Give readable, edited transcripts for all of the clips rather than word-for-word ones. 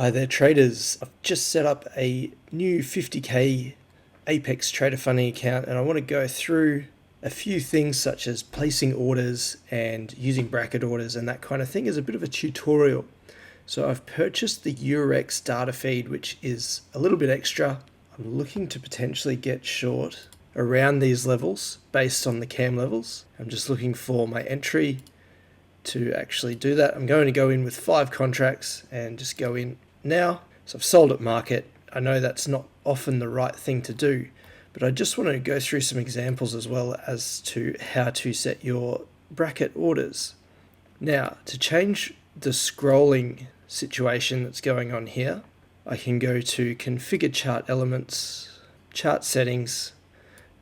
Hi there traders, I've just set up a new 50k Apex Trader Funding account and I want to go through a few things such as placing orders and using bracket orders and that kind of thing as a bit of a tutorial. So I've purchased the Eurex data feed, which is a little bit extra. I'm looking to potentially get short around these levels based on the cam levels. I'm just looking for my entry to actually do that. I'm going to go in with 5 contracts and just go in now. So I've sold at market. I know that's not often the right thing to do, but I just want to go through some examples as well as to how to set your bracket orders. Now, to change the scrolling situation that's going on here, I can go to configure chart elements, chart settings.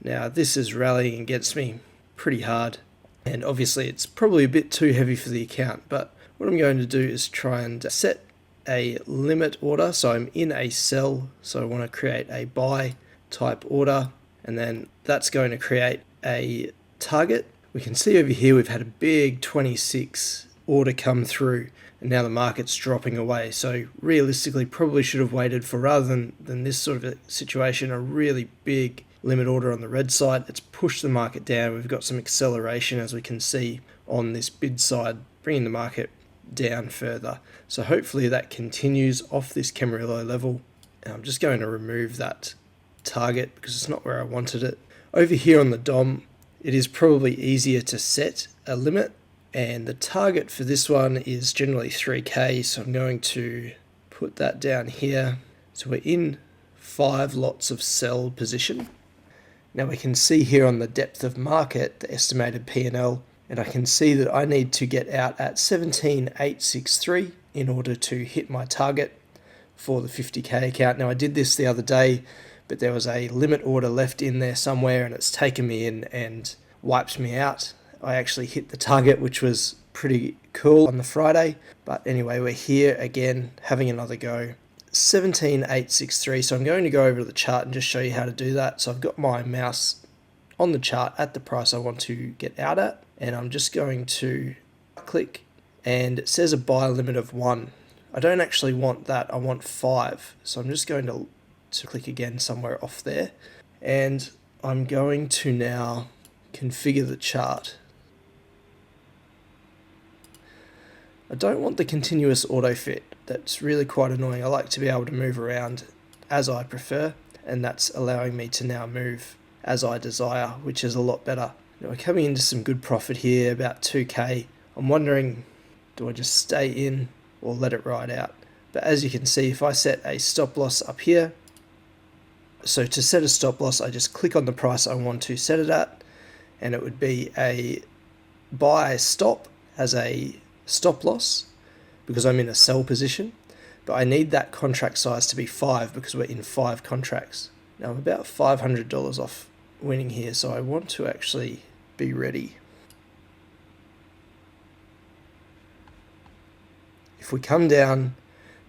Now this is rallying against me pretty hard, and obviously it's probably a bit too heavy for the account, but what I'm going to do is try and set a limit order. So I'm in a sell, so I want to create a buy type order, and then that's going to create a target. We can see over here we've had a big 26 order come through, and now the market's dropping away. So realistically probably should have waited for, rather than this sort of a situation, a really big limit order on the red side. It's pushed the market down. We've got some acceleration, as we can see on this bid side, bringing the market down further. So hopefully that continues off this camarillo level. And I'm just going to remove that target because it's not where I wanted it. Over here on the DOM, it is probably easier to set a limit, and the target for this one is generally 3k, so I'm going to put that down here. So we're in 5 lots of sell position. Now we can see here on the depth of market the estimated P&L, and I can see that I need to get out at 17,863 in order to hit my target for the 50k account. Now I did this the other day, but there was a limit order left in there somewhere and it's taken me in and wiped me out. I actually hit the target, which was pretty cool on the Friday. But anyway, we're here again having another go. 17,863. So I'm going to go over to the chart and just show you how to do that. So I've got my mouse on the chart at the price I want to get out at, and I'm just going to click, and it says a buy limit of 1. I don't actually want that, I want 5. So I'm just going to click again somewhere off there, and I'm going to now configure the chart. I don't want the continuous auto fit. That's really quite annoying. I like to be able to move around as I prefer, and that's allowing me to now move as I desire, which is a lot better. Now we're coming into some good profit here, about 2k. I'm wondering, do I just stay in or let it ride out? But as you can see, if I set a stop loss up here, so to set a stop loss, I just click on the price I want to set it at, and it would be a buy stop as a stop loss because I'm in a sell position, but I need that contract size to be 5 because we're in 5 contracts. Now I'm about $500 off winning here, so I want to actually be ready. If we come down,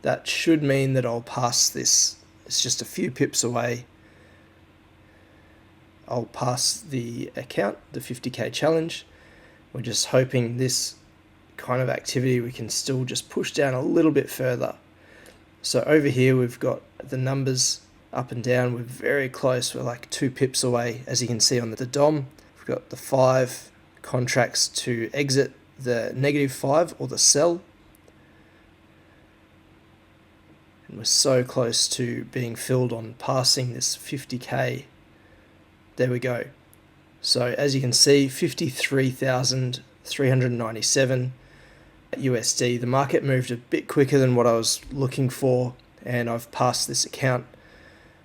that should mean that I'll pass this. It's just a few pips away. I'll pass the account, the 50k challenge. We're just hoping this kind of activity we can still just push down a little bit further. So over here we've got the numbers up and down. We're very close. We're like 2 pips away, as you can see on the DOM. We've got the 5 contracts to exit the -5 or the sell, and we're so close to being filled on passing this 50k. There we go. So as you can see, 53,397 USD. The market moved a bit quicker than what I was looking for, and I've passed this account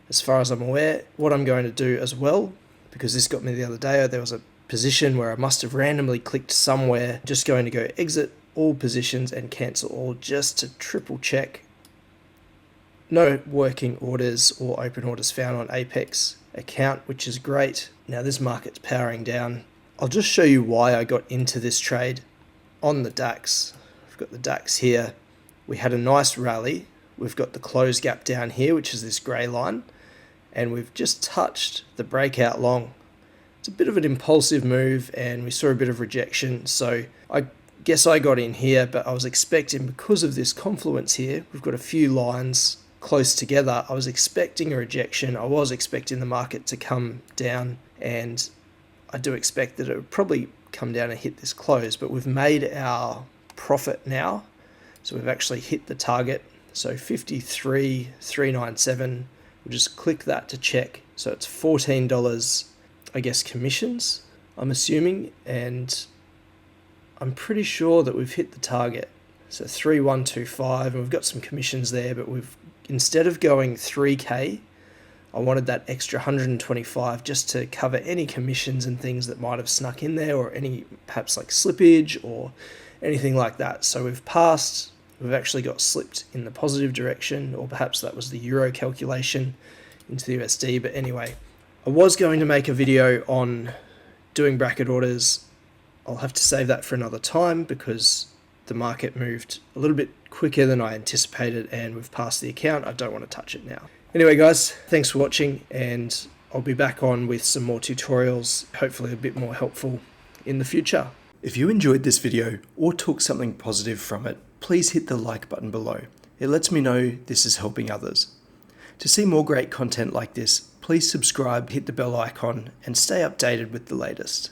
as far as I'm aware. What I'm going to do as well, because this got me the other day, there was a position where I must have randomly clicked somewhere, just going to go exit all positions and cancel all, just to triple check. No working orders or open orders found on Apex account, which is great. Now this market's powering down. I'll just show you why I got into this trade on the DAX. We've got the DAX here. We had a nice rally. We've got the close gap down here, which is this grey line, and we've just touched the breakout long. It's a bit of an impulsive move, and we saw a bit of rejection, so I guess I got in here, but I was expecting, because of this confluence here, we've got a few lines close together. I was expecting a rejection. I was expecting the market to come down, and I do expect that it would probably come down and hit this close, but we've made our profit now. So we've actually hit the target. So 53,397. We'll just click that to check. So it's $14, I guess, commissions, I'm assuming, and I'm pretty sure that we've hit the target. So 3125, and we've got some commissions there, but we've, instead of going 3K, I wanted that extra 125 just to cover any commissions and things that might have snuck in there, or any perhaps like slippage or anything like that. So we've passed, we've actually got slipped in the positive direction, or perhaps that was the euro calculation into the USD. But anyway, I was going to make a video on doing bracket orders. I'll have to save that for another time because the market moved a little bit quicker than I anticipated, and we've passed the account. I don't want to touch it now. Anyway guys, thanks for watching, and I'll be back on with some more tutorials, hopefully a bit more helpful in the future. If you enjoyed this video or took something positive from it, please hit the like button below. It lets me know this is helping others. To see more great content like this, please subscribe, hit the bell icon, and stay updated with the latest.